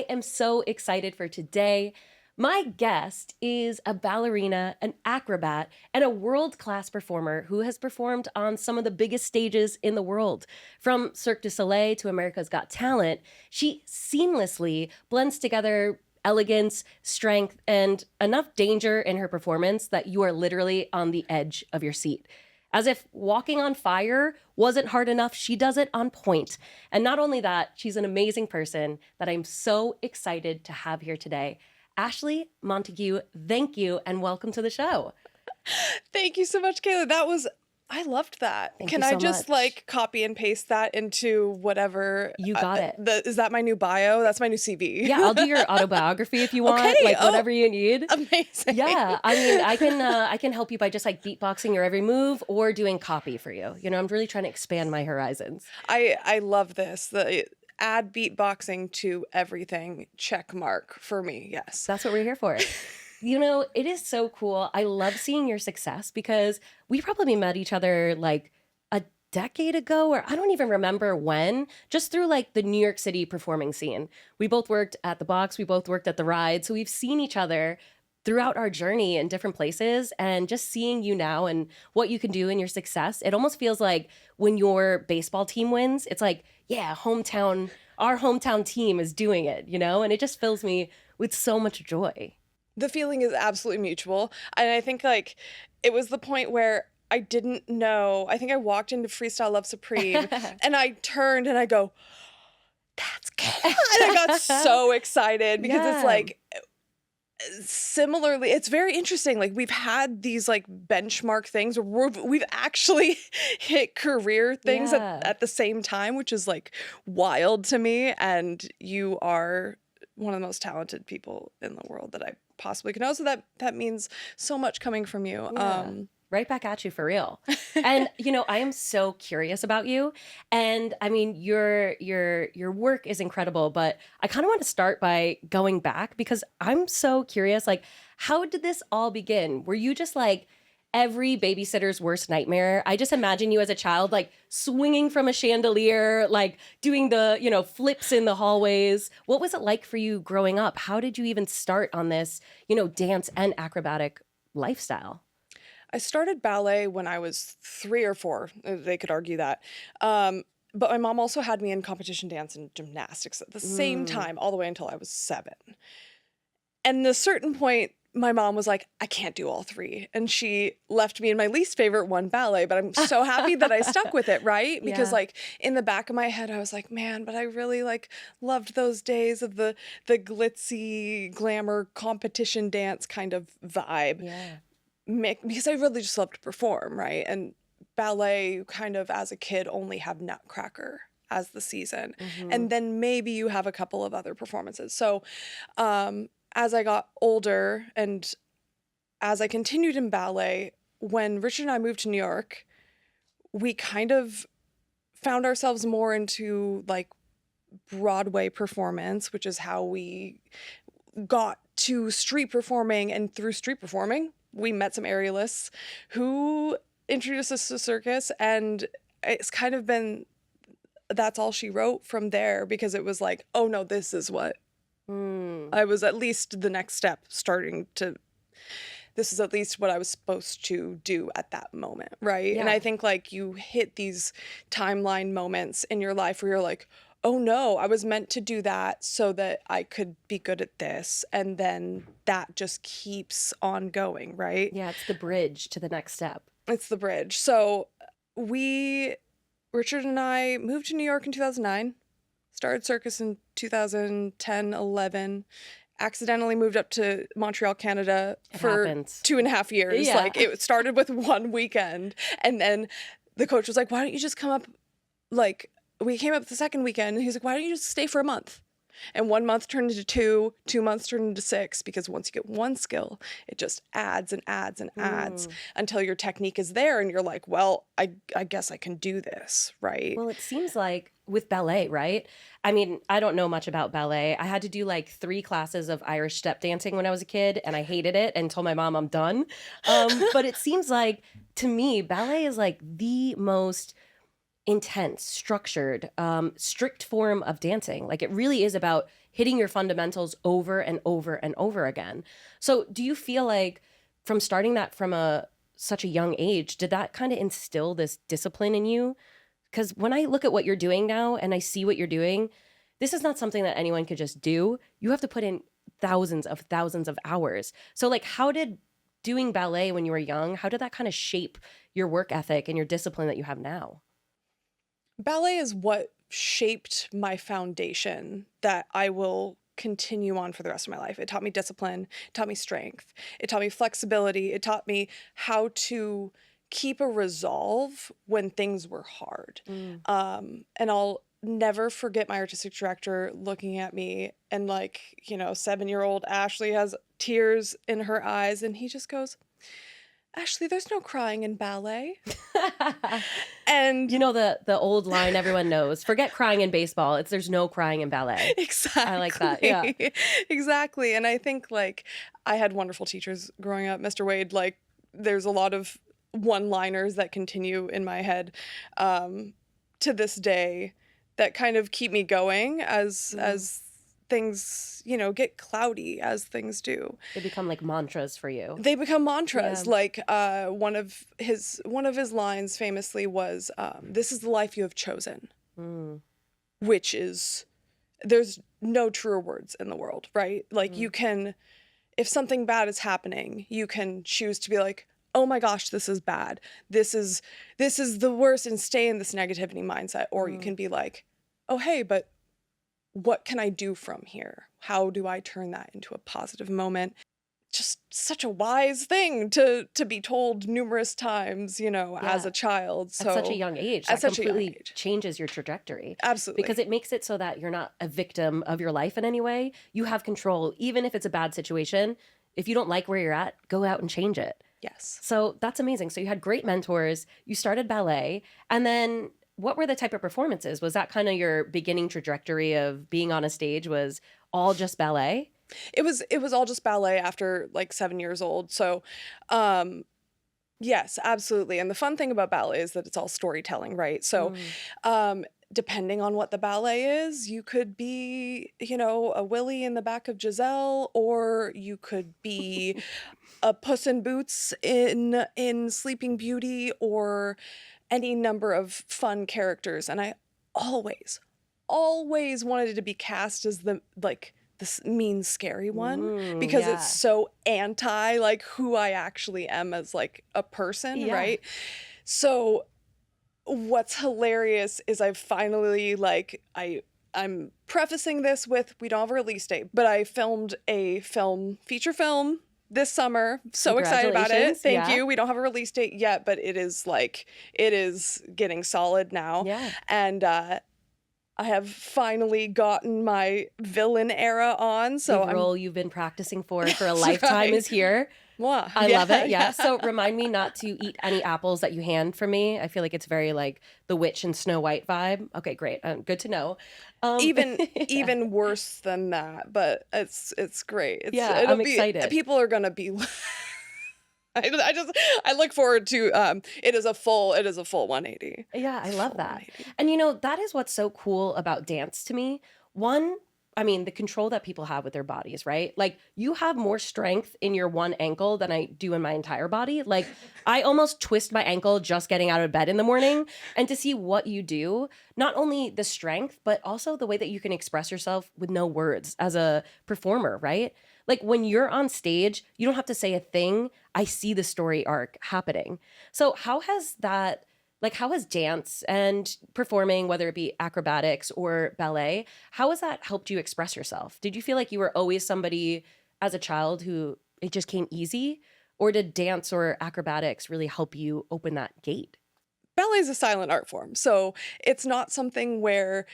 am so excited for today. My guest is a ballerina, an acrobat, and a world-class performer who has performed on some of the biggest stages in the world. From Cirque du Soleil to America's Got Talent, she seamlessly blends together elegance, strength, and enough danger in her performance that you are literally on the edge of your seat. As if walking on fire wasn't hard enough, she does it on point. And not only that, she's an amazing person that I'm so excited to have here today. Ashlee Montague, thank you and welcome to the show. Thank you so much, Kayla. I loved that. Thank Can you so I just much. copy and paste that into whatever? You got it. Is that my new bio? That's my new CV. Yeah, I'll do your autobiography if you want, Okay. whatever you need. Amazing. Yeah, I mean, I can help you by just beatboxing your every move or doing copy for you. I'm really trying to expand my horizons. I love this. Add beatboxing to everything. Check mark for me. Yes. That's what we're here for. It is so cool. I love seeing your success because we probably met each other like a decade ago, or I don't even remember when, just through the New York City performing scene. We both worked at the Box. We both worked at the Ride. So we've seen each other throughout our journey in different places, and just seeing you now and what you can do in your success, it almost feels like when your baseball team wins, it's like, yeah, our hometown team is doing it, and it just fills me with so much joy. The feeling is absolutely mutual. And I think it was the point where I didn't know. I think I walked into Freestyle Love Supreme and I turned and I go, that's good. And I got so excited because it's similarly, it's very interesting. We've had these benchmark things where we've actually hit career things at the same time, which is wild to me. And you are one of the most talented people in the world that I possibly could know. So that means so much coming from you. Yeah. Right back at you for real. And, I am so curious about you. And I mean, your work is incredible, but I kind of want to start by going back because I'm so curious, how did this all begin? Were you just every babysitter's worst nightmare? I just imagine you as a child, swinging from a chandelier, doing the, flips in the hallways. What was it like for you growing up? How did you even start on this, dance and acrobatic lifestyle? I started ballet when I was 3 or 4. They could argue that. But my mom also had me in competition dance and gymnastics at the same time, all the way until I was 7. And at a certain point, my mom was like, I can't do all 3. And she left me in my least favorite one, ballet. But I'm so happy that I stuck with it, right? Because in the back of my head, I was like, man, but I really loved those days of the glitzy glamour competition dance kind of vibe. Yeah. Because I really just love to perform, right? And ballet, kind of as a kid, only have Nutcracker as the season. Mm-hmm. And then maybe you have a couple of other performances. So as I got older and as I continued in ballet, when Richard and I moved to New York, we kind of found ourselves more into Broadway performance, which is how we got to street performing. And through street performing, we met some aerialists who introduced us to circus, and it's kind of been, that's all she wrote from there, because it was oh no, this is what I was, at least the next step, this is at least what I was supposed to do at that moment, right? Yeah. And I think you hit these timeline moments in your life where you're oh no, I was meant to do that so that I could be good at this. And then that just keeps on going, right? Yeah, it's the bridge to the next step. It's the bridge. So Richard and I moved to New York in 2009, started circus in 2010, 11, accidentally moved up to Montreal, Canada for 2.5 years. Yeah. It started with one weekend. And then the coach was like, why don't you just come up, we came up the second weekend, and he's like, why don't you just stay for a month? And 1 month turned into 2, 2 months turned into 6, because once you get one skill, it just adds and adds and adds until your technique is there. And you're like, well, I guess I can do this, right? Well, it seems like with ballet, right? I mean, I don't know much about ballet. I had to do 3 classes of Irish step dancing when I was a kid, and I hated it and told my mom I'm done. But it seems like, to me, ballet is the most intense, structured, strict form of dancing. Like it really is about hitting your fundamentals over and over and over again. So do you feel like from starting that from such a young age, did that kind of instill this discipline in you? Because when I look at what you're doing now and I see what you're doing, this is not something that anyone could just do. You have to put in thousands of hours. So like how did doing ballet when you were young, how did that kind of shape your work ethic and your discipline that you have now? Ballet is what shaped my foundation that I will continue on for the rest of my life. It taught me discipline, it taught me strength, it taught me flexibility, it taught me how to keep a resolve when things were hard. Mm. And I'll never forget my artistic director looking at me and like, 7-year-old Ashlee has tears in her eyes and he just goes, Ashlee, there's no crying in ballet. And You know the old line everyone knows, forget crying in baseball. It's there's no crying in ballet. exactly. I like that. Yeah. Exactly. And I think like I had wonderful teachers growing up. Mr. Wade, like there's a lot of one-liners that continue in my head to this day that kind of keep me going as things, get cloudy as things do. They become like mantras for you. They become mantras. Yeah. Like one of his lines famously was, "This is the life you have chosen," Mm. which is there's no truer words in the world, right? Like you can, if something bad is happening, you can choose to be like, oh my gosh, this is bad. This is the worst and stay in this negativity mindset. Or you can be like, oh, hey, but what can I do from here? How do I turn that into a positive moment? Just such a wise thing to be told numerous times, as a child. So At such a young age, at that such a young completely age. changes your trajectory. Absolutely. Because it makes it so that you're not a victim of your life in any way. You have control, even if it's a bad situation. If you don't like where you're at, go out and change it. Yes. So that's amazing. So you had great mentors, you started ballet, and then what were the type of performances? Was that kind of your beginning trajectory of being on a stage was all just ballet? It was all just ballet after like 7 years old. So yes, absolutely. And the fun thing about ballet is that it's all storytelling, right? So depending on what the ballet is, you could be, a Willy in the back of Giselle, or you could be a Puss in Boots in Sleeping Beauty, or any number of fun characters. And I always wanted to be cast as this mean, scary one, because yeah. it's so anti like who I actually am as like a person, Yeah. right? So what's hilarious is I've finally I'm prefacing this with we don't have a release date, but I filmed a feature film this summer. So excited about it. Congratulations. Thank Yeah. you. We don't have a release date yet, but it is getting solid now. Yeah. And I have finally gotten my villain era on. So The I'm role you've been practicing for a lifetime right. is here. Mwah. I love it. Yeah. Yeah. So remind me not to eat any apples that you hand for me. I feel like it's very like the witch and Snow White vibe. Okay, great. Good to know. Even worse than that, but it's great. Yeah, it'll I'm be, excited. People are gonna be. I look forward to. It is a full 180. Yeah, I love Full that. 180. And that is what's so cool about dance to me. One, I mean, the control that people have with their bodies, right? Like you have more strength in your one ankle than I do in my entire body. Like I almost twist my ankle just getting out of bed in the morning. And to see what you do, not only the strength, but also the way that you can express yourself with no words as a performer, right? Like when you're on stage, you don't have to say a thing. I see the story arc happening. So how has dance and performing, whether it be acrobatics or ballet, how has that helped you express yourself? Did you feel like you were always somebody as a child who it just came easy? Or did dance or acrobatics really help you open that gate? Ballet is a silent art form, so it's not something where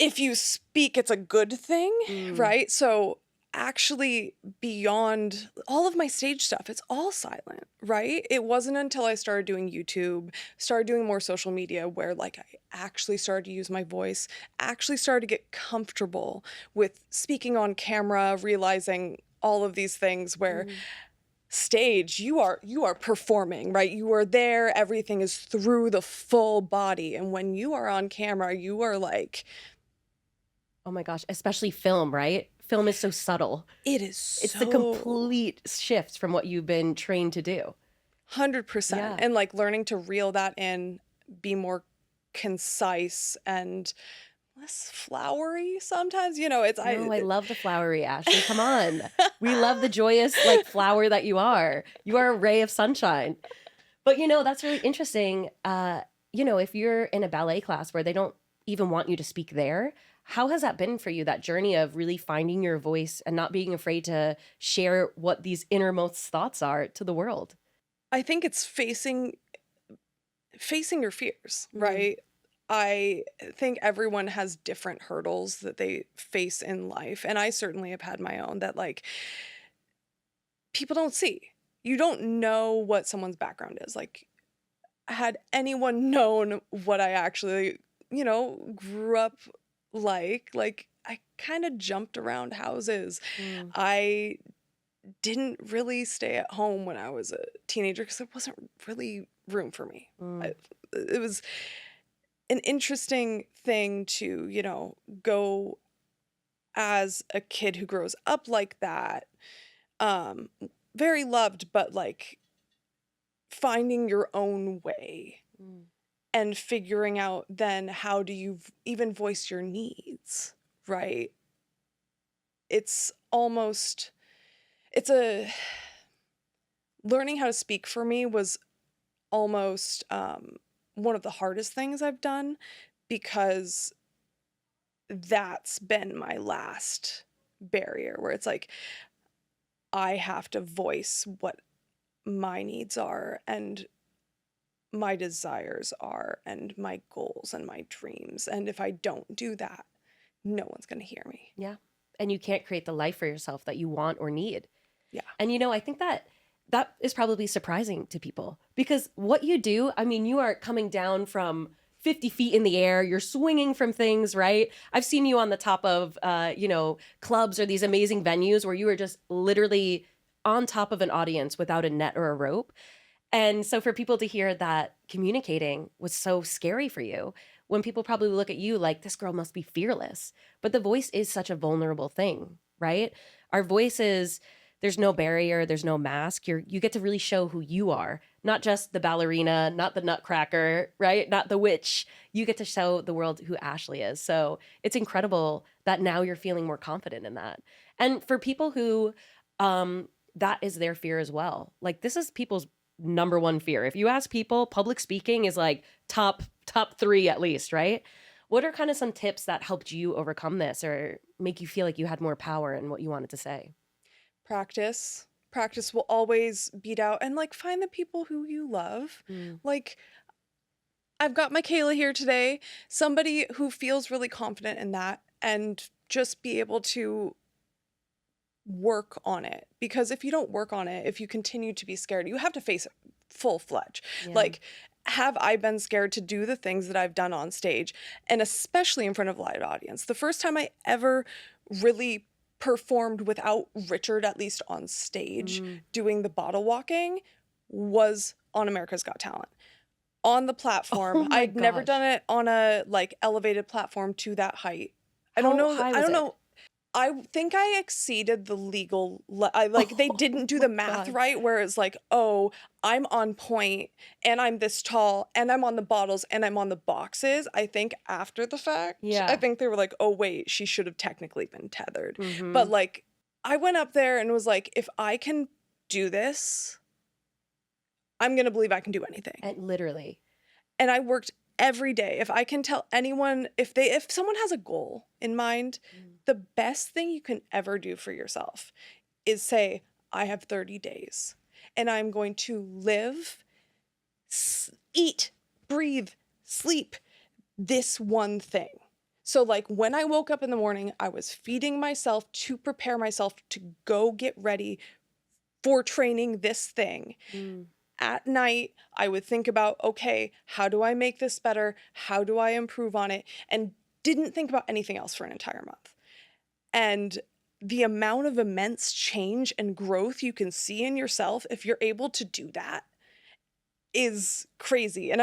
if you speak, it's a good thing, right? So actually beyond all of my stage stuff, it's all silent, right? It wasn't until I started doing YouTube, started doing more social media where like I actually started to use my voice, actually started to get comfortable with speaking on camera, realizing all of these things where stage, you are performing, right? You are there, everything is through the full body. And when you are on camera, you are like, Oh my gosh, especially film, right? Film is so subtle. it is It's the so complete shift from what you've been trained to do. 100%. Yeah. And like learning to reel that in, be more concise and less flowery sometimes. You know, it's No, I love the flowery, Ashley. Come on. We love the joyous, like, flower that you are. You are a ray of sunshine. But, that's really interesting. If you're in a ballet class where they don't even want you to speak there, how has that been for you, that journey of really finding your voice and not being afraid to share what these innermost thoughts are to the world? I think it's facing your fears, Mm. right? I think everyone has different hurdles that they face in life, and I certainly have had my own that like people don't see. You don't know what someone's background is. Like, had anyone known what I actually, grew up like I kind of jumped around houses. Mm. I didn't really stay at home when I was a teenager because there wasn't really room for me. Mm. It was an interesting thing to, go as a kid who grows up like that. Um, Very loved, but like finding your own way Mm. and figuring out then how do you even voice your needs, right? It's almost, it's a, learning how to speak for me was almost one of the hardest things I've done because that's been my last barrier where it's like I have to voice what my needs are and my desires are and my goals and my dreams. And if I don't do that, no one's going to hear me. Yeah. And you can't create the life for yourself that you want or need. Yeah. And I think that is probably surprising to people because what you do, I mean, you are coming down from 50 feet in the air, you're swinging from things, right? I've seen you on the top of, clubs or these amazing venues where you are just literally on top of an audience without a net or a rope. And so for people to hear that communicating was so scary for you, when people probably look at you like, this girl must be fearless. But the voice is such a vulnerable thing, right? Our voices, there's no barrier, there's no mask. You get to really show who you are, not just the ballerina, not the nutcracker, right? Not the witch. You get to show the world who Ashley is. So it's incredible that now you're feeling more confident in that. And for people who that is their fear as well. Like this is people's number one fear. If you ask people, public speaking is like top 3 at least, right? What are kind of some tips that helped you overcome this or make you feel like you had more power in what you wanted to say? Practice will always beat out, and like find the people who you love. Mm. Like I've got Michaela here today, somebody who feels really confident in that and just be able to work on it. Because if you don't work on it, if you continue to be scared, you have to face it full fledged. Yeah. Like, have I been scared to do the things that I've done on stage, and especially in front of a live audience? The first time I ever really performed without Richard, at least on stage, doing the bottle walking was on America's Got Talent. On the platform. Oh my I'd never gosh. done it on a like elevated platform to that height. I How don't know. high I was don't it? know. I think I exceeded the legal. I like they Oh didn't do my the math God. right, where it's like, oh, I'm on point and I'm this tall and I'm on the bottles and I'm on the boxes. I think after the fact, I Yeah. think they were like, oh wait, she should have technically been tethered. But Mm-hmm. like, I went up there and was like, if I can do this, I'm gonna believe I can do anything. And literally. And I worked every day. If I can tell anyone, if someone has a goal in mind, Mm. the best thing you can ever do for yourself is say, I have 30 days and I'm going to live, eat, breathe, sleep this one thing. So like when I woke up in the morning, I was feeding myself to prepare myself to go get ready for training this thing. Mm. At night, I would think about, okay, how do I make this better? How do I improve on it? And didn't think about anything else for an entire month. And the amount of immense change and growth you can see in yourself if you're able to do that is crazy. And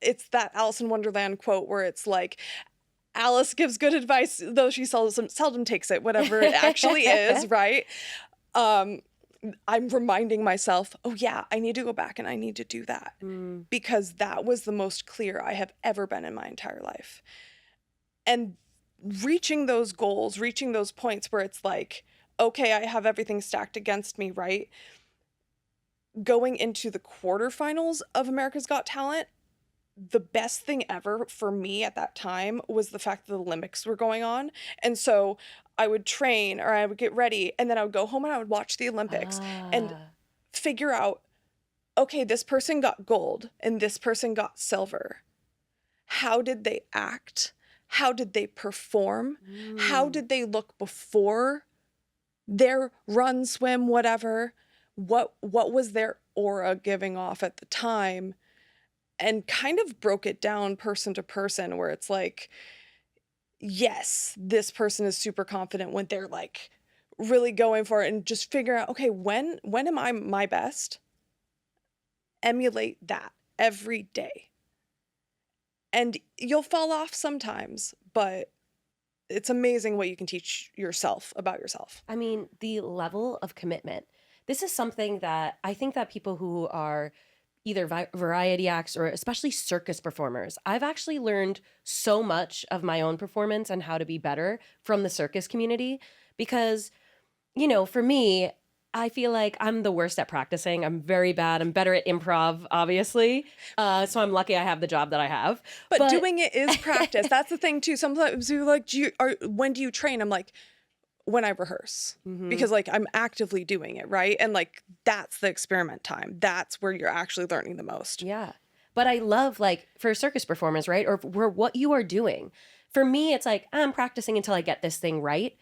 it's that Alice in Wonderland quote where it's like, Alice gives good advice, though she seldom takes it, whatever it actually is, right? I'm reminding myself, oh yeah, I need to go back and I need to do that because that was the most clear I have ever been in my entire life. And reaching those goals, reaching those points where it's like, okay, I have everything stacked against me, right? Going into the quarterfinals of America's Got Talent, the best thing ever for me at that time was the fact that the Olympics were going on. And so I would train or I would get ready and then I would go home and I would watch the Olympics and figure out, okay, this person got gold and this person got silver. How did they act? How did they perform? How did they look before their run, swim, whatever? What was their aura giving off at the time? And kind of broke it down person to person where it's like, yes, this person is super confident when they're like really going for it and just figure out, okay, when am I my best? Emulate that every day. And you'll fall off sometimes, but it's amazing what you can teach yourself about yourself. I mean, the level of commitment. This is something that I think that people who are either variety acts or especially circus performers, I've actually learned so much of my own performance and how to be better from the circus community because, you know, for me, I feel like I'm the worst at practicing. I'm very bad. I'm better at improv, obviously. So I'm lucky I have the job that I have. But doing it is practice. That's the thing too. Sometimes you're like, when do you train? I'm like, when I rehearse, because like I'm actively doing it, right? And like that's the experiment time. That's where you're actually learning the most. Yeah. But I love like for circus performers, right? Or for what you are doing. For me, it's like I'm practicing until I get this thing right.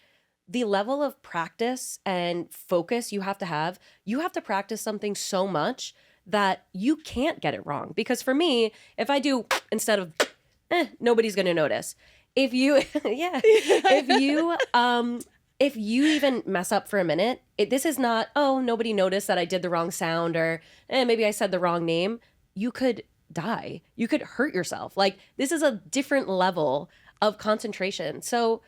The level of practice and focus you have to practice something so much that you can't get it wrong. Because for me, if I do instead of nobody's going to notice. If you if you even mess up for a minute, this is not, oh, nobody noticed that I did the wrong sound or maybe I said the wrong name. You could die. You could hurt yourself. Like this is a different level of concentration. So,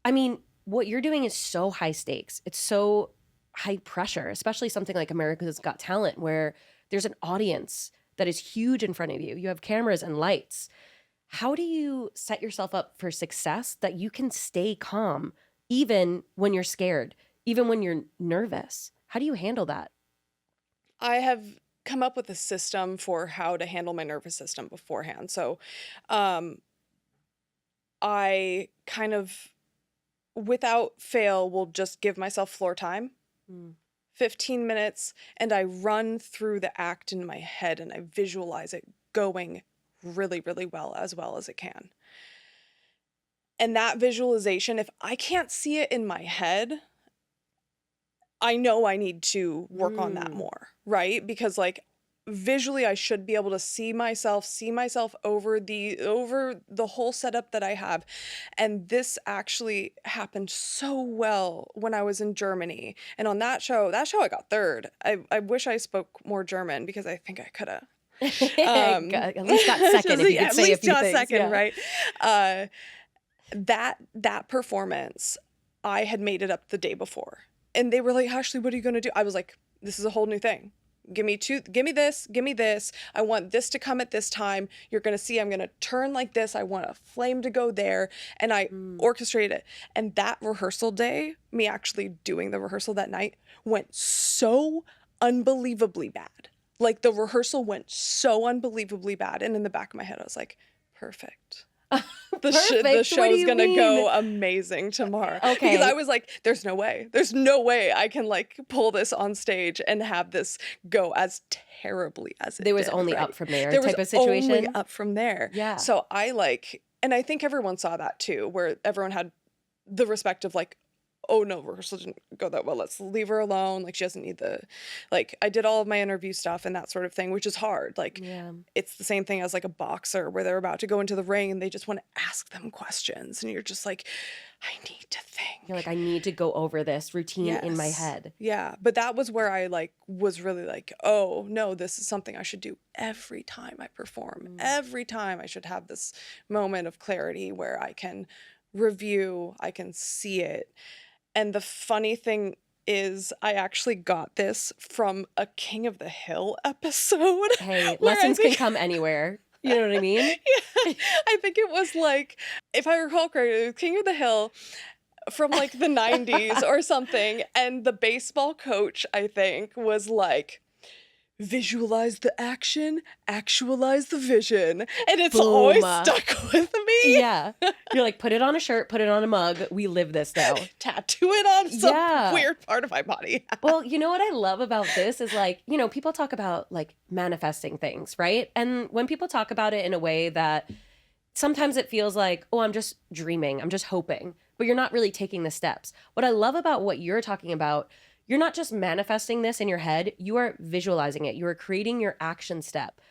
I mean, what you're doing is so high stakes. It's so high pressure, especially something like America's Got Talent, where there's an audience that is huge in front of you. You have cameras and lights. How do you set yourself up for success that you can stay calm even when you're scared, even when you're nervous? How do you handle that? I have come up with a system for how to handle my nervous system beforehand. So I kind of, without fail, will just give myself floor time, 15 minutes, and I run through the act in my head and I visualize it going really, really well as it can. And that visualization, if I can't see it in my head, I know I need to work on that more, right? Because like visually I should be able to see myself over the whole setup that I have. And this actually happened so well when I was in Germany. And on that show I got third. I wish I spoke more German because I think I could have. At least got second if you could say a few things. Second, right? That performance, I had made it up the day before. And they were like, Ashlee, what are you going to do? I was like, this is a whole new thing. Give me this. I want this to come at this time. You're going to see, I'm going to turn like this. I want a flame to go there. And I orchestrated it. And that rehearsal day, me actually doing the rehearsal that night, went so unbelievably bad. Like the rehearsal went so unbelievably bad. And in the back of my head, I was like, perfect. The show's going to go amazing tomorrow. Okay. Because I was like, there's no way I can like pull this on stage and have this go as terribly as it did. There was only up from there There type was of situation. only up from there. Yeah. So I like, and I think everyone saw that too, where everyone had the respect of like, oh no, rehearsal didn't go that well. Let's leave her alone. Like she doesn't need the, like I did all of my interview stuff and that sort of thing, which is hard. Like Yeah. it's the same thing as like a boxer where they're about to go into the ring and they just want to ask them questions. And you're just like, I need to You're like, think. I need to go over this routine in my Yes. head. Yeah. But that was where I like was really like, oh no, this is something I should do every time I perform. Mm. Every time I should have this moment of clarity where I can review, I can see it. And the funny thing is, I actually got this from a King of the Hill episode Hey, where I lessons can think, come anywhere. You know what I mean? yeah, I think it was like, if I recall correctly, it was King of the Hill from like the 90s or something. And the baseball coach, I think, was like, visualize the action, actualize the vision. And it's Boom. always stuck with me. Yeah. You're like, put it on a shirt, put it on a mug. We live this now. Tattoo it on some Yeah. weird part of my body. Well, you know what I love about this is like, you know, people talk about like manifesting things, right? And when people talk about it in a way that sometimes it feels like, oh, I'm just dreaming, I'm just hoping, but you're not really taking the steps. What I love about what you're talking about, you're not just manifesting this in your head, you are visualizing it. You are creating your action step.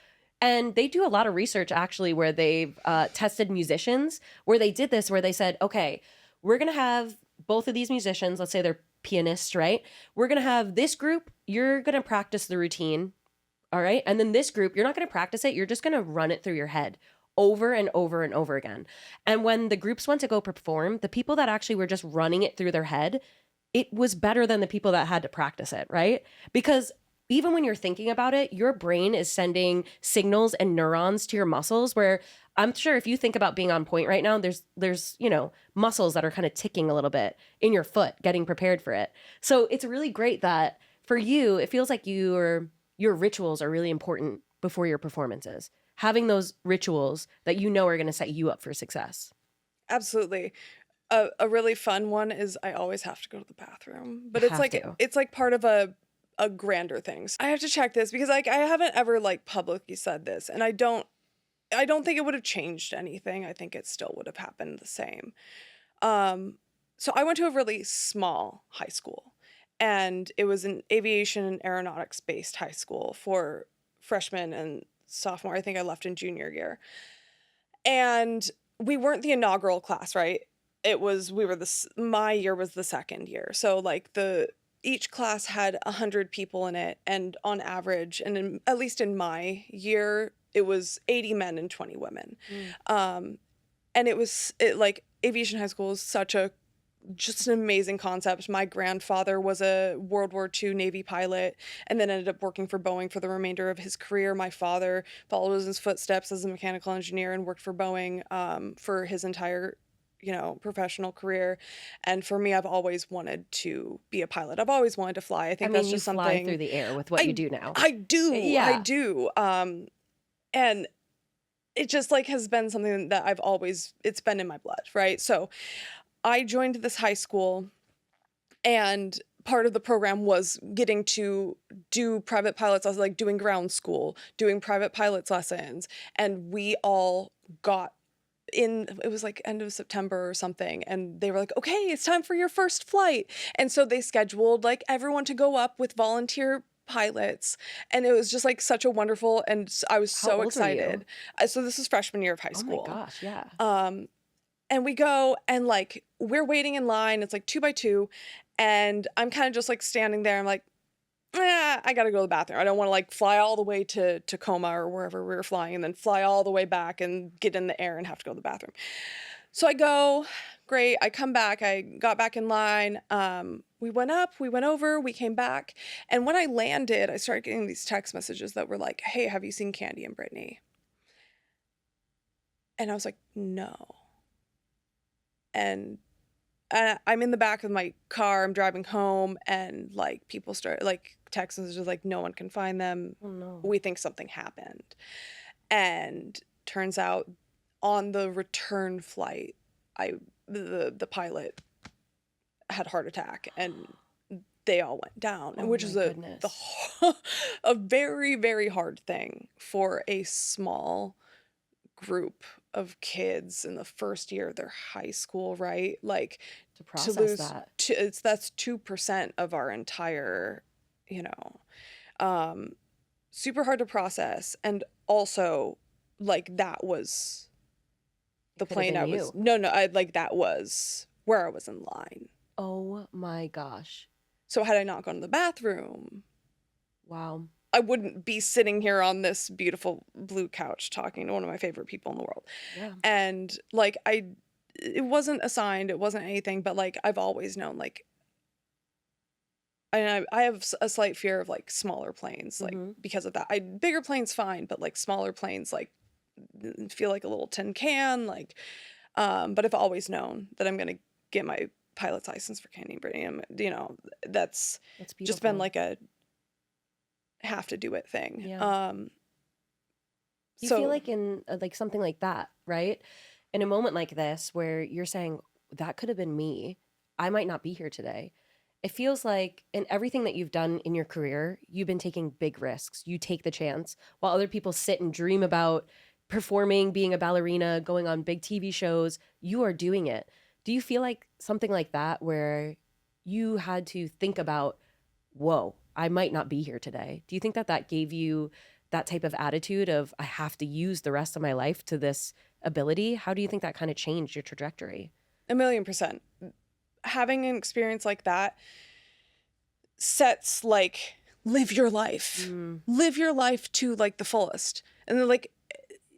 And they do a lot of research actually where they've tested musicians where they did this, where they said, okay, we're going to have both of these musicians, let's say they're pianists, right? We're going to have this group, you're going to practice the routine. All right. And then this group, you're not going to practice it. You're just going to run it through your head over and over and over again. And when the groups went to go perform, the people that actually were just running it through their head, it was better than the people that had to practice it, right? Because even when you're thinking about it, your brain is sending signals and neurons to your muscles where I'm sure if you think about being on point right now, there's, you know, muscles that are kind of ticking a little bit in your foot, getting prepared for it. So it's really great that for you, it feels like your rituals are really important before your performances. Having those rituals that you know are going to set you up for success. Absolutely. A really fun one is I always have to go to the bathroom, but Have to. it's like part of a grander thing. So I have to check this because like I haven't ever like publicly said this, and I don't think it would have changed anything. I think it still would have happened the same. So I went to a really small high school, and it was an aviation and aeronautics based high school for freshmen and sophomore. I think I left in junior year. And we weren't the inaugural class, right? My year was the second year. So like each class had 100 people in it, and on average, and at least in my year, it was 80 men and 20 women. And it like aviation high school is just an amazing concept. My grandfather was a World War II Navy pilot and then ended up working for Boeing for the remainder of his career. My father followed in his footsteps as a mechanical engineer and worked for Boeing for his entire, you know, professional career. And for me, I've always wanted to be a pilot. I've always wanted to fly. I think that's you just fly something through the air with what you do now. I do. Yeah. I do. And it just like has been something that it's been in my blood, right? So I joined this high school, and part of the program was getting to do private pilots. I was like doing ground school, doing private pilots lessons, and we all got it was like end of September or something, and they were like, okay, it's time for your first flight. And so they scheduled like everyone to go up with volunteer pilots, and it was just like such a wonderful, and I was How so old were excited. So this is freshman year of high Oh school. my gosh, yeah. And we go, and like we're waiting in line. It's like 2 by 2, and I'm kind of just like standing there. I'm like, I gotta go to the bathroom. I don't want to like fly all the way to Tacoma or wherever we were flying and then fly all the way back and get in the air and have to go to the bathroom. So I go, great. I come back. I got back in line. We went up, we went over, we came back. And when I landed, I started getting these text messages that were like, hey, have you seen Candy and Brittany? And I was like, no. And I'm in the back of my car, I'm driving home, and like people start like text messages like, no one can find them. Oh no. We think something happened. And turns out on the return flight, the pilot had a heart attack, and they all went down, Oh which my is goodness. a very, very hard thing for a small group of kids in the first year of their high school, right? Like To to process lose that. that's 2% of our entire, you know, um, super hard to process. And also, like, that was the It could have plane been I was, you. no, I like, that was where I was in line. Oh my gosh. So had I not gone to the bathroom, Wow. I wouldn't be sitting here on this beautiful blue couch talking to one of my favorite people in the world. Yeah. And like, it wasn't assigned, it wasn't anything, but like, I've always known, like, and I have a slight fear of like smaller planes, like Mm-hmm. because of that. Bigger planes fine, but like smaller planes, like feel like a little tin can, like. But I've always known that I'm gonna get my pilot's license for Canyon Brilliant. You know, that's That's just been beautiful. like a have to do it thing. Yeah. You feel So like in like something like that, right? In a moment like this where you're saying that could have been me, I might not be here today. It feels like in everything that you've done in your career, you've been taking big risks. You take the chance while other people sit and dream about performing, being a ballerina, going on big TV shows. You are doing it. Do you feel like something like that where you had to think about, whoa, I might not be here today? Do you think that that gave you that type of attitude of, I have to use the rest of my life to this ability? How do you think that kind of changed your trajectory? 1,000,000%. Having an experience like that sets like live your life to like the fullest, and then like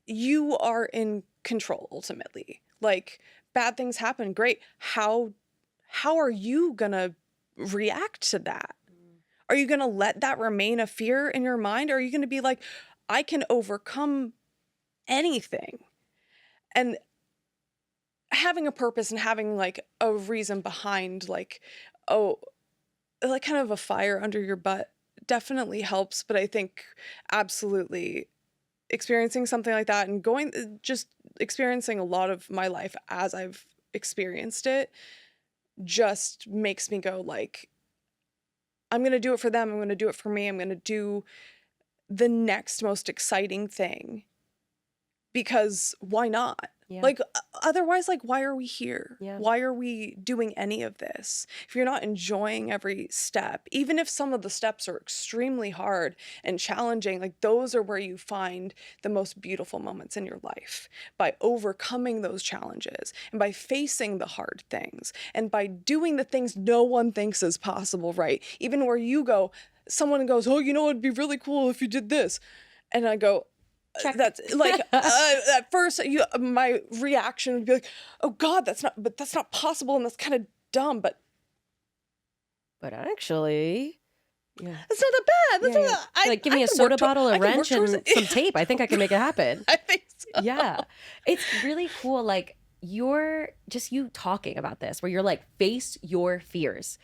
you are in control ultimately. Like bad things happen, great. How are you gonna react to that? Are you gonna let that remain a fear in your mind, or are you gonna be like, I can overcome anything? And having a purpose and having like a reason behind, like, oh, like kind of a fire under your butt definitely helps. But I think absolutely experiencing something like that and just experiencing a lot of my life as I've experienced it just makes me go like, I'm going to do it for them. I'm going to do it for me. I'm going to do the next most exciting thing, because why not? Yeah. Like, otherwise, like, why are we here? Yeah. Why are we doing any of this? If you're not enjoying every step, even if some of the steps are extremely hard and challenging, like, those are where you find the most beautiful moments in your life, by overcoming those challenges and by facing the hard things and by doing the things no one thinks is possible, right? Even where you go, someone goes, oh, you know, it'd be really cool if you did this. And I go, Check. that's like at first my reaction would be like, oh God, that's not possible, and that's kind of dumb, but actually, yeah. that's not that bad. That's Yeah, not yeah. that, Like, give me a can work soda bottle, I a can work wrench, towards and it. some tape. I think I can make it happen. I think so. Yeah. It's really cool. Like, you talking about this, where you're like, face your fears.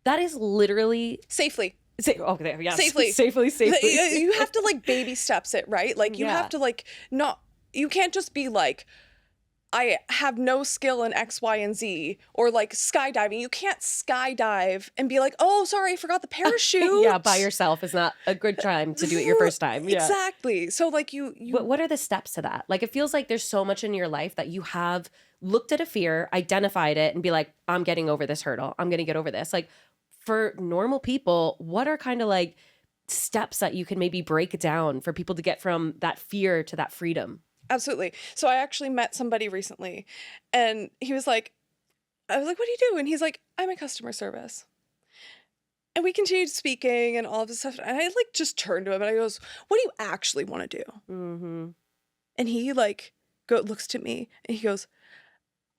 That is literally Safely. okay. Yes. Safely. Safely. You have to like baby steps it, right? Like you Yeah. have to like not, you can't just be like, I have no skill in X, Y, and Z, or like skydiving. You can't skydive and be like, oh, sorry, I forgot the parachute. Yeah, by yourself is not a good time to do it your first time. Yeah. Exactly. So like But what are the steps to that? Like, it feels like there's so much in your life that you have looked at a fear, identified it, and be like, I'm getting over this hurdle. I'm going to get over this. Like, for normal people, what are kind of like steps that you can maybe break down for people to get from that fear to that freedom? Absolutely. So I actually met somebody recently, and he was like, I was like, what do you do? And he's like, I'm in customer service. And we continued speaking and all of this stuff. And I like just turned to him and I goes, what do you actually want to do? Mm-hmm. And he like looks to me and he goes,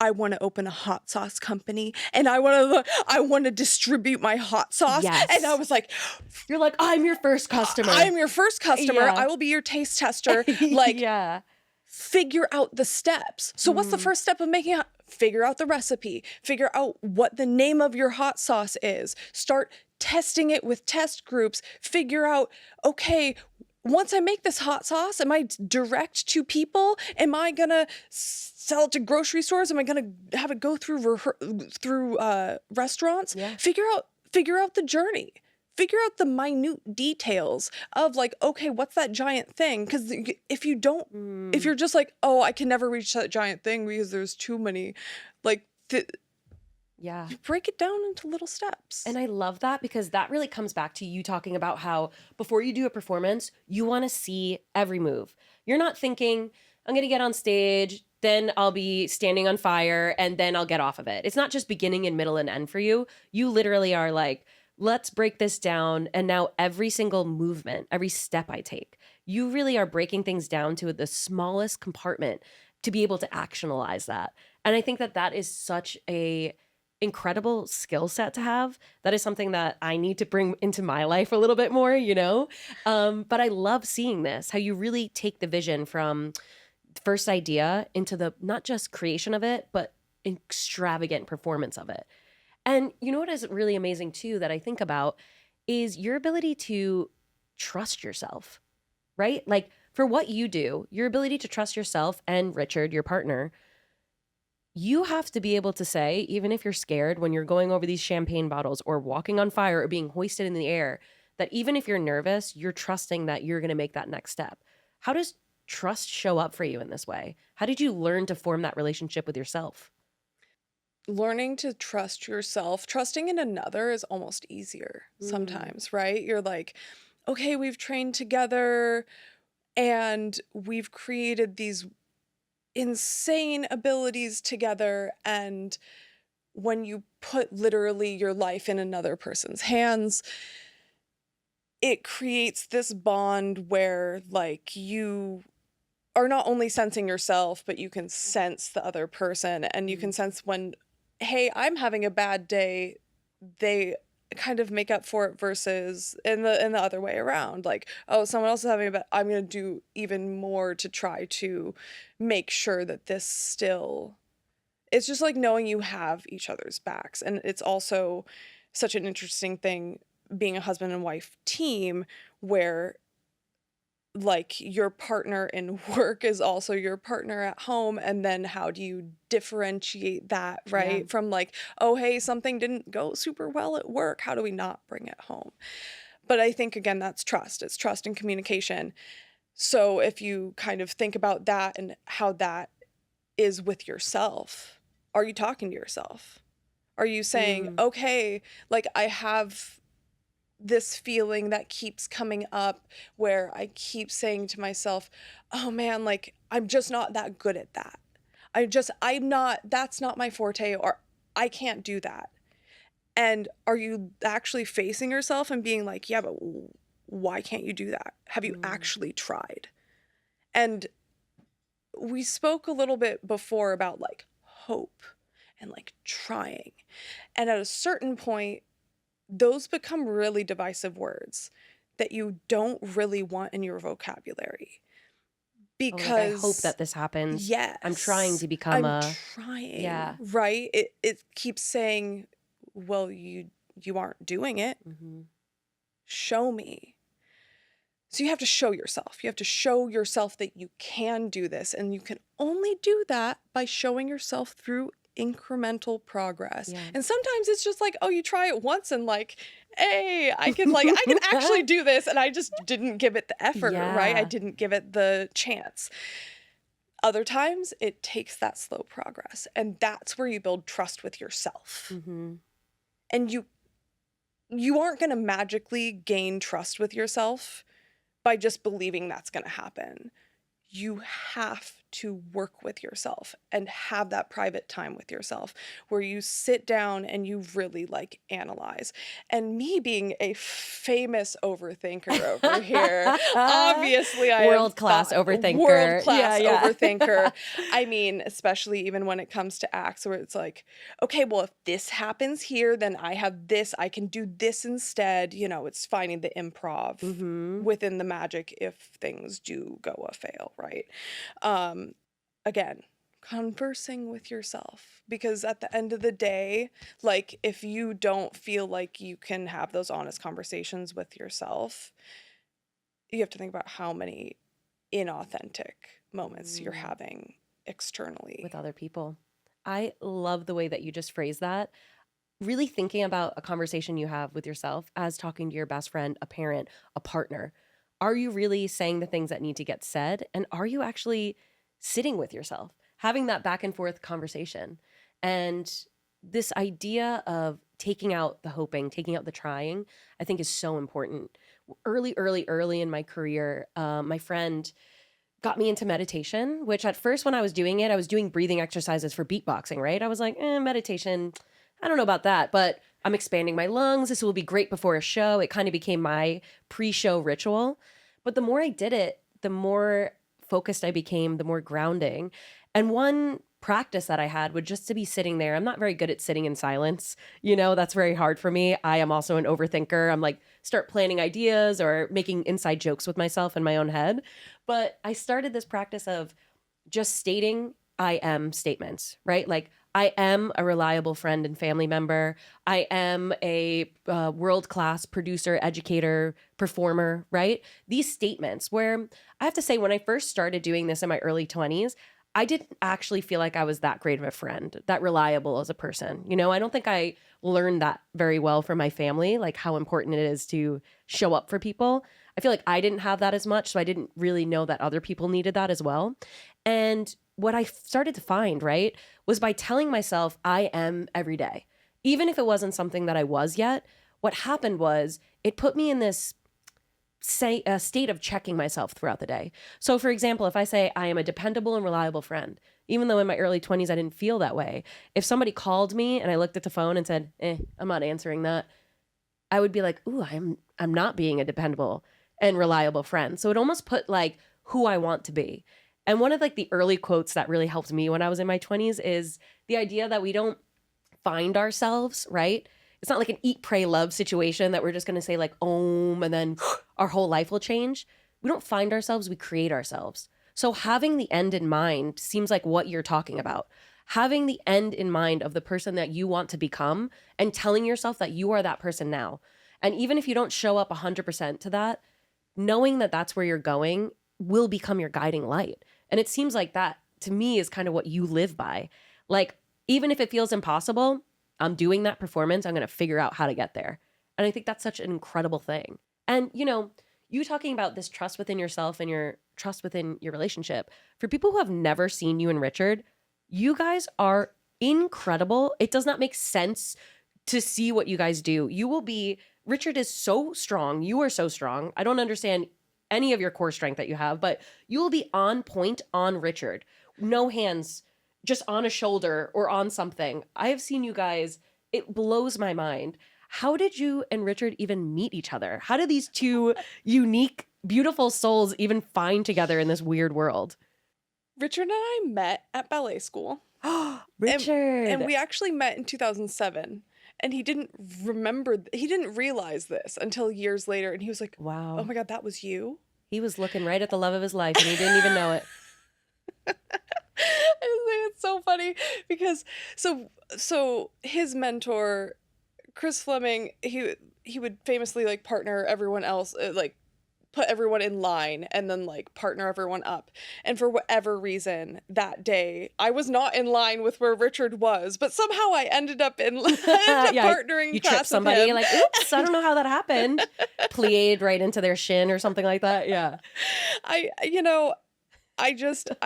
I want to open a hot sauce company and I want to distribute my hot sauce. Yes. And I was like, You're like, I'm your first customer. I am your first customer. Yeah. I will be your taste tester. Like, yeah. figure out the steps. So what's the first step of making it? Figure out the recipe. Figure out what the name of your hot sauce is. Start testing it with test groups. Figure out, okay, once I make this hot sauce, am I direct to people? Am I gonna sell it to grocery stores? Am I gonna have it go through restaurants? Yeah. Figure out the journey. figure out the minute details of like, okay, what's that giant thing? Because if you don't, if Mm, you're just like, oh, I can never reach that giant thing because there's too many, like, yeah. you break it down into little steps. And I love that because that really comes back to you talking about how before you do a performance, you want to see every move. You're not thinking, I'm going to get on stage, then I'll be standing on fire, and then I'll get off of it. It's not just beginning and middle and end for you. You literally are like, let's break this down. And now every single movement, every step I take, you really are breaking things down to the smallest compartment to be able to actionalize that. And I think that that is such a incredible skill set to have. That is something that I need to bring into my life a little bit more, you know? But I love seeing this, how you really take the vision from first idea into the not just creation of it, but extravagant performance of it. And you know what is really amazing too that I think about is your ability to trust yourself, right? Like for what you do, your ability to trust yourself and Richard, your partner, you have to be able to say, even if you're scared when you're going over these champagne bottles or walking on fire or being hoisted in the air, that even if you're nervous, you're trusting that you're going to make that next step. How does trust show up for you in this way? How did you learn to form that relationship with yourself? Learning to trust yourself, trusting in another is almost easier Mm. sometimes, right? You're like, okay, we've trained together and we've created these insane abilities together. And when you put literally your life in another person's hands, it creates this bond where like you are not only sensing yourself, but you can sense the other person and you can Mm. sense when, hey, I'm having a bad day, they kind of make up for it versus in the other way around. Like, oh, someone else is having a bad, I'm gonna do even more to try to make sure that this still, it's just like knowing you have each other's backs. And it's also such an interesting thing being a husband and wife team where like your partner in work is also your partner at home, and then how do you differentiate that, Yeah. right, from like, oh hey, something didn't go super well at work, how do we not bring it home? But I think again that's trust, it's trust and communication. So if you kind of think about that and how that is with yourself, are you talking to yourself? Are you saying, Mm. okay, like I have this feeling that keeps coming up where I keep saying to myself, oh man, like I'm just not that good at that. I'm not, that's not my forte, or I can't do that. And are you actually facing yourself and being like, yeah, but why can't you do that? Have you Mm. actually tried? And we spoke a little bit before about like hope and like trying. And at a certain point, those become really divisive words that you don't really want in your vocabulary Oh, like I hope because that this happens. I'm trying yes, to become I'm a trying, yeah. right? It keeps saying, well, you aren't doing it. Hmm. Show me. So you have to show yourself. You have to show yourself that you can do this, and you can only do that by showing yourself through incremental progress. Yeah. And sometimes it's just like, oh, you try it once and like, hey, I can actually do this, and I just didn't give it the effort, right? I Yeah. didn't give it the chance. Other times it takes that slow progress, and that's where you build trust with yourself. Hmm. And you aren't going to magically gain trust with yourself by just believing that's going to happen. You have to work with yourself and have that private time with yourself where you sit down and you really like analyze. And me being a famous overthinker over here, obviously I have World class thought world overthinker. Yeah, class yeah. overthinker. I mean, especially even when it comes to acts where it's like, okay, well, if this happens here, then I have this, I can do this instead. You know, it's finding the improv Hmm. within the magic if things do go a fail, right? Um, again, conversing with yourself, because at the end of the day, like if you don't feel like you can have those honest conversations with yourself, you have to think about how many inauthentic moments you're Mm. having externally. With other people. I love the way that you just phrased that. really thinking about a conversation you have with yourself as talking to your best friend, a parent, a partner. Are you really saying the things that need to get said? And are you actually sitting with yourself, having that back and forth conversation? And this idea of taking out the hoping, taking out the trying, I think is so important. Early in my career, my friend got me into meditation, which at first when I was doing it, I was doing breathing exercises for beatboxing, right? I was like, meditation, I don't know about that, but I'm expanding my lungs. This will be great before a show. It kind of became my pre-show ritual. But the more I did it, the more focused I became, the more grounding. And one practice that I had would just to be sitting there. I'm not very good at sitting in silence. That's very hard for me. I am also an overthinker. I'm like, start planning ideas or making inside jokes with myself in my own head. But I started this practice of just stating I am statements, right? Like, I am a reliable friend and family member. I am a world-class producer, educator, performer, right? These statements where I have to say, when I first started doing this in my early 20s, I didn't actually feel like I was that great of a friend, that reliable as a person. I don't think I learned that very well from my family, like how important it is to show up for people. I feel like I didn't have that as much, so I didn't really know that other people needed that as well. And what I started to find, right, was by telling myself I am every day, even if it wasn't something that I was yet, what happened was it put me in this say a state of checking myself throughout the day. So for example, if I say I am a dependable and reliable friend, even though in my early 20s I didn't feel that way, if somebody called me and I looked at the phone and said, I'm not answering that, I would be like, ooh, I'm not being a dependable and reliable friend. So it almost put like who I want to be. And one of like the early quotes that really helped me when I was in my 20s is the idea that we don't find ourselves, right? It's not like an eat, pray, love situation that we're just going to say like, and then our whole life will change. We don't find ourselves, we create ourselves. So having the end in mind seems like what you're talking about. Having the end in mind of the person that you want to become and telling yourself that you are that person now. And even if you don't show up 100% to that, knowing that that's where you're going will become your guiding light. And it seems like that to me is kind of what you live by. Like, even if it feels impossible, I'm doing that performance. I'm going to figure out how to get there. And I think that's such an incredible thing. And, you talking about this trust within yourself and your trust within your relationship, for people who have never seen you and Richard, you guys are incredible. It does not make sense to see what you guys do. Richard is so strong. You are so strong. I don't understand any of your core strength that you have, but you will be on point on Richard. No hands, just on a shoulder or on something. I have seen you guys. It blows my mind. How did you and Richard even meet each other? How did these two unique, beautiful souls even find together in this weird world? Richard and I met at ballet school. Richard. And we actually met in 2007. And he didn't realize this until years later. And he was like, wow. Oh my God, that was you? He was looking right at the love of his life and he didn't even know it. It's so funny because so his mentor, Chris Fleming, he would famously like partner everyone else, like put everyone in line and then like partner everyone up. And for whatever reason that day, I was not in line with where Richard was, but somehow I ended up partnering. You tripped somebody, you're like, oops, I don't know how that happened. Plied right into their shin or something like that. Yeah. I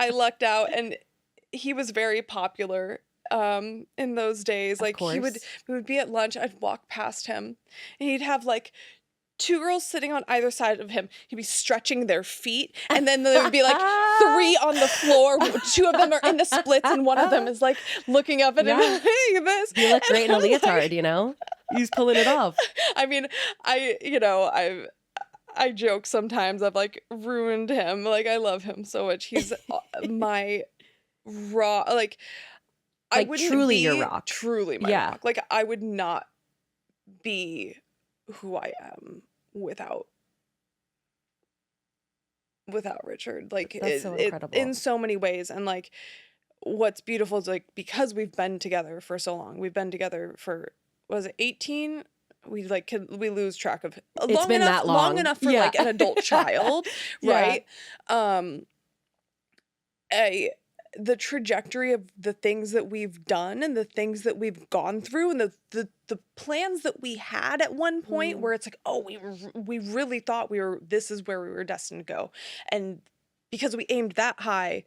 lucked out, and he was very popular in those days. Like we would be at lunch, I'd walk past him and he'd have like two girls sitting on either side of him. He'd be stretching their feet, and then there would be like three on the floor. Two of them are in the splits, and one of them is like looking up at him. Hey, this. You look great in a leotard, He's pulling it off. I mean, I joke sometimes I've like ruined him. Like I love him so much. He's my rock. Like I wouldn't truly be your rock. Truly my rock. Like I would not be who I am without Richard. Like that's so incredible. In so many ways. And like what's beautiful is like because we've been together for so long. We've been together for 18. We lose track of it's been that long enough for like an adult child, right? the trajectory of the things that we've done and the things that we've gone through and the plans that we had at one point Mm, where it's like, oh, we really thought this is where we were destined to go. And because we aimed that high,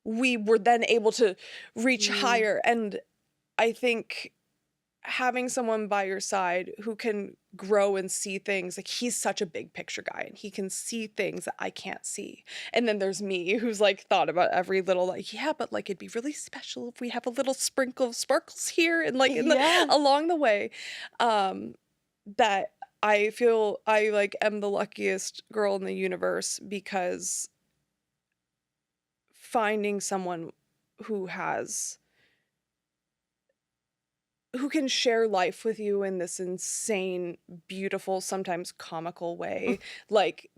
we were then able to reach mm, higher. And I think having someone by your side who can grow and see things, like he's such a big picture guy and he can see things that I can't see. And then there's me who's like thought about every little, like, yeah, but like it'd be really special if we have a little sprinkle of sparkles here and like in the yeah. along the way. um that I feel I like am the luckiest girl in the universe, because finding someone who has who can share life with you in this insane, beautiful, sometimes comical way. Like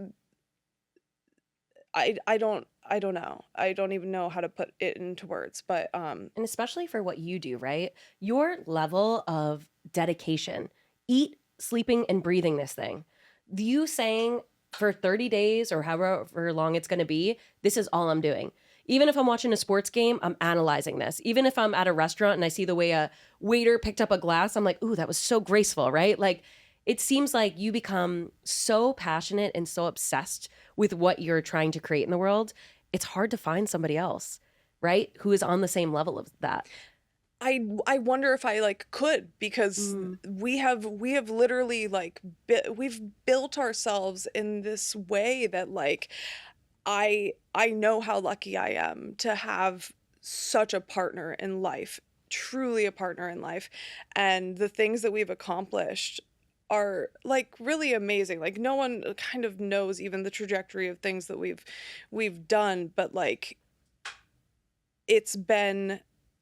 I don't know. I don't even know how to put it into words, but And especially for what you do, right? Your level of dedication, eat, sleeping, and breathing this thing. You saying for 30 days or however long it's going to be, this is all I'm doing. Even if I'm watching a sports game, I'm analyzing this. Even if I'm at a restaurant and I see the way a waiter picked up a glass, I'm like, ooh, that was so graceful, right? Like, it seems like you become so passionate and so obsessed with what you're trying to create in the world. It's hard to find somebody else, right? Who is on the same level of that. I wonder if I like could, because Mm, we have literally like we've built ourselves in this way that like I know how lucky I am to have such a partner in life, truly a partner in life. And the things that we've accomplished are like really amazing. Like no one kind of knows even the trajectory of things that we've done, but like it's been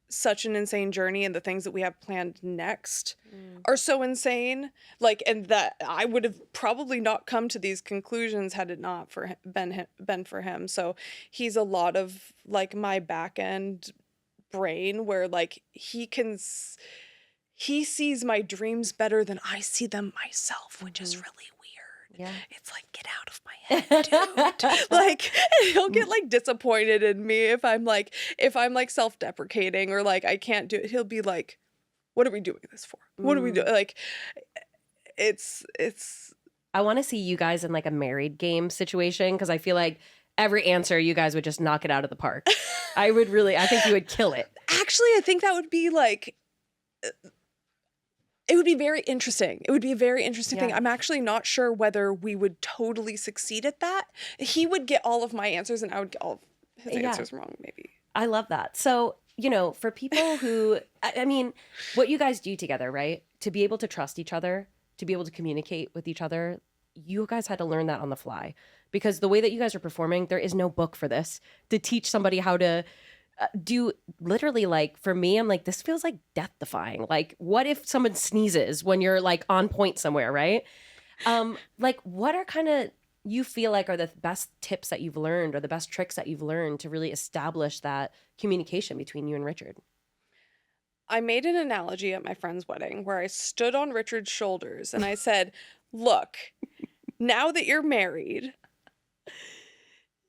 such an insane journey, and the things that we have planned next mm. are so insane. Like, and that I would have probably not come to these conclusions had it not for been for him. So he's a lot of like my back end brain, where like he sees my dreams better than I see them myself, which is Mhm. really weird. Yeah. It's like, get out of my head, dude. Like, he'll get like disappointed in me if I'm like self-deprecating or like I can't do it. He'll be like, "What are we doing this for? What are we Mm. doing?" Like, it's I want to see you guys in like a married game situation because I feel like every answer you guys would just knock it out of the park. I think you would kill it. actually, I think that would be like it would be very interesting. It would be a very interesting thing. Yeah. I'm actually not sure whether we would totally succeed at that. He would get all of my answers and I would get all of his Yeah. answers wrong, maybe. I love that. So, for people who, I mean, what you guys do together, right? To be able to trust each other, to be able to communicate with each other, you guys had to learn that on the fly because the way that you guys are performing, there is no book for this to teach somebody how to do literally like for me I'm like this feels like death defying. Like what if someone sneezes when you're like on point somewhere, right? Like what are kind of you feel like are the best tips that you've learned or the best tricks that you've learned to really establish that communication between you and Richard? I made an analogy at my friend's wedding where I stood on Richard's shoulders and I said, "Look, now that you're married,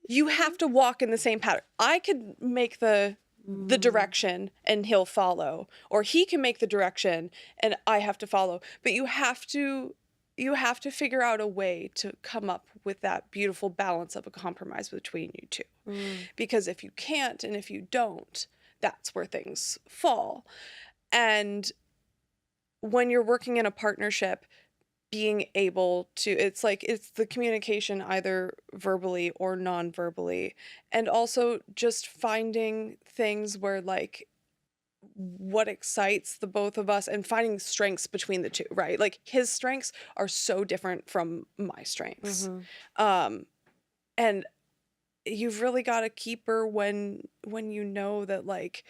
you have to walk in the same pattern. I could make the Mm, direction and he'll follow, or he can make the direction and I have to follow. But you have to figure out a way to come up with that beautiful balance of a compromise between you two. mm, Because if you can't and if you don't, that's where things fall. And when you're working in a partnership, being able to it's the communication either verbally or non-verbally, and also just finding things where like what excites the both of us and finding strengths between the two, right? Like his strengths are so different from my strengths. mhm. um and you've really got to keep her when you know that like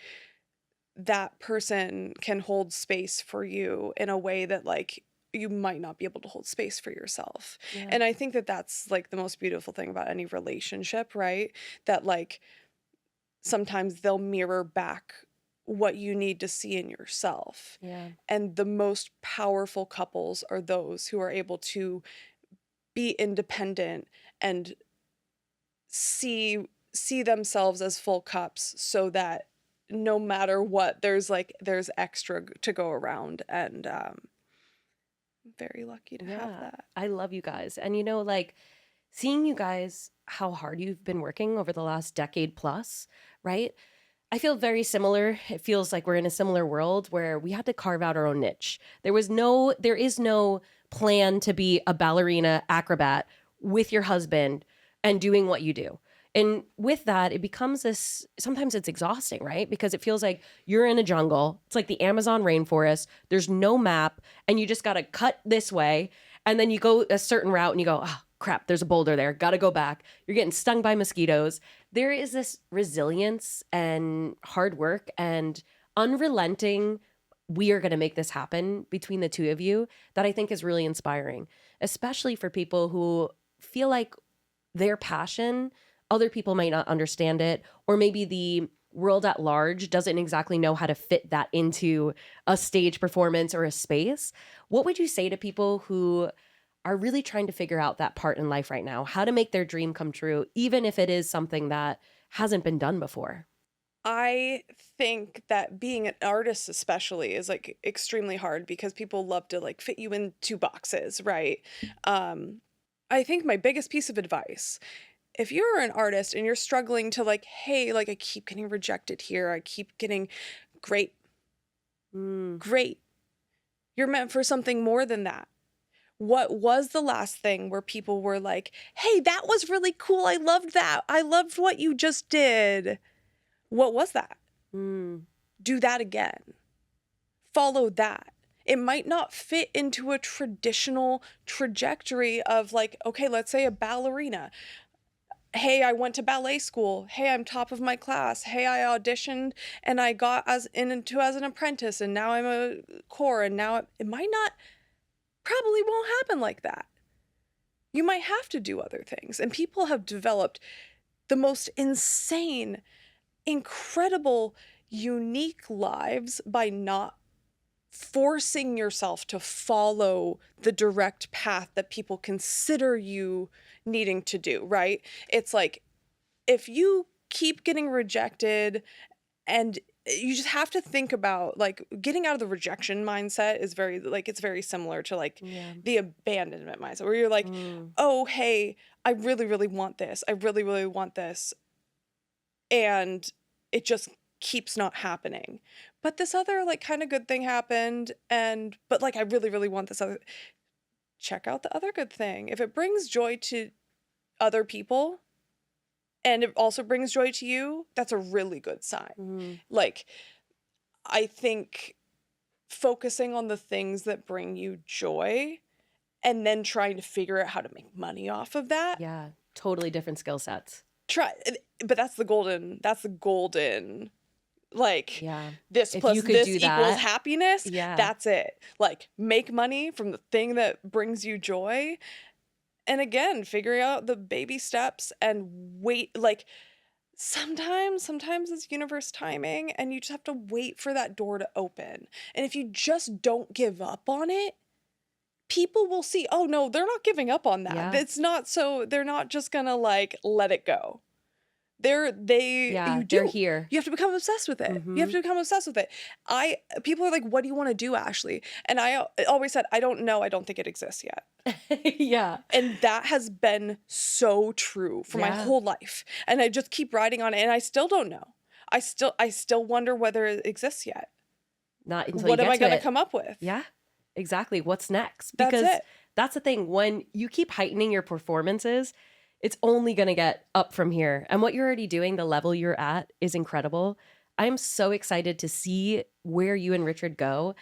that person can hold space for you in a way that like you might not be able to hold space for yourself. Yeah. And I think that that's like the most beautiful thing about any relationship, right? That like sometimes they'll mirror back what you need to see in yourself. Yeah. And the most powerful couples are those who are able to be independent and see see themselves as full cups so that no matter what, there's extra to go around. And I'm very lucky to have Yeah, that. I love you guys. And like seeing you guys, how hard you've been working over the last decade plus, right? I feel very similar. It feels like we're in a similar world where we had to carve out our own niche. There is no plan to be a ballerina acrobat with your husband and doing what you do. And with that, it becomes this, sometimes it's exhausting, right? Because it feels like you're in a jungle. It's like the Amazon rainforest. There's no map, and you just got to cut this way. And then you go a certain route and you go, oh, crap, there's a boulder there. Got to go back. You're getting stung by mosquitoes. There is this resilience and hard work and unrelenting, we are going to make this happen between the two of you that I think is really inspiring, especially for people who feel like their passion, other people might not understand it, or maybe the world at large doesn't exactly know how to fit that into a stage performance or a space. What would you say to people who are really trying to figure out that part in life right now, how to make their dream come true, even if it is something that hasn't been done before? I think that being an artist especially is like extremely hard because people love to like fit you into boxes, right? Um, I think my biggest piece of advice, if you're an artist and you're struggling to like, hey, like I keep getting rejected here, I keep getting great, Mm, great. You're meant for something more than that. What was the last thing where people were like, hey, that was really cool. I loved that. I loved what you just did. What was that? mm, Do that again. Follow that. It might not fit into a traditional trajectory of like, okay, let's say a ballerina. Hey, I went to ballet school. Hey, I'm top of my class. Hey, I auditioned and I got as an apprentice, and now I'm a core, and now it might not, probably won't happen like that. You might have to do other things. And people have developed the most insane, incredible, unique lives by not forcing yourself to follow the direct path that people consider you needing to do, right? It's like if you keep getting rejected, and you just have to think about like getting out of the rejection mindset is very like it's very similar to like yeah. the abandonment mindset where you're like, Mm, oh hey, I really really want this, I really really want this, and it just keeps not happening. But this other like kind of good thing happened, and but like I really really want this other, check out the other good thing. If it brings joy to other people and it also brings joy to you, that's a really good sign. mm, Like I think focusing on the things that bring you joy and then trying to figure out how to make money off of that. yeah. Totally different skill sets. Try, but that's the golden, like Yeah. this If plus you could this do equals that, happiness. yeah. That's it. Like make money from the thing that brings you joy. And again, figuring out the baby steps and wait, like sometimes it's universe timing and you just have to wait for that door to open. And if you just don't give up on it, people will see, oh no, they're not giving up on that. Yeah. It's not, so they're not just gonna like let it go. Yeah. You They're do. here. You have to become obsessed with it. You have Mm-hmm. to become obsessed with it. People are like, what do you want to do, Ashlee? And I always said, I don't know. I don't think it exists yet. Yeah. And that has been so true for my Yeah. whole life. And I just keep riding on it, and I still don't know. I still wonder whether it exists yet. Not until you What am get I to gonna it. come up with? Yeah. Exactly. What's next? That's Because it. that's the thing. When you keep heightening your performances, it's only going to get up from here. And what you're already doing, the level you're at, is incredible. I'm so excited to see where you and Richard go.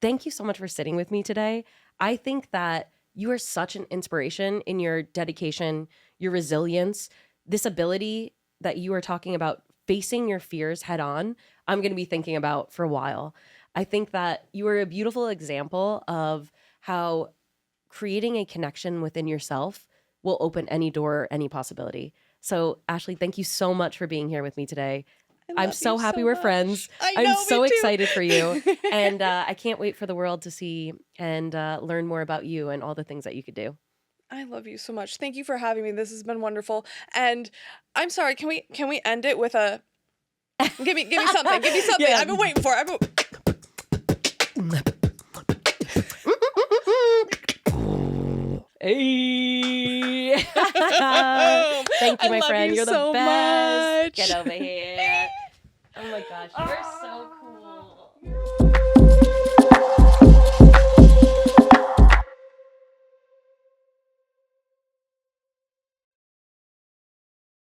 Thank you so much for sitting with me today. I think that you are such an inspiration in your dedication, your resilience, this ability that you are talking about facing your fears head on. I'm going to be thinking about for a while. I think that you are a beautiful example of how creating a connection within yourself will open any door, any possibility. So, Ashlee, thank you so much for being here with me today. I I'm love you so happy so we're much. friends. I I'm know, so me excited for you. too. And I can't wait for the world to see and learn more about you and all the things that you could do. I love you so much. Thank you for having me. This has been wonderful. And I'm sorry, can we end it with a give me something. Give me something. Yeah. I've been waiting for it. Hey. Thank you, I my love friend. you You're the so best. much. Get over here. Oh my gosh. You're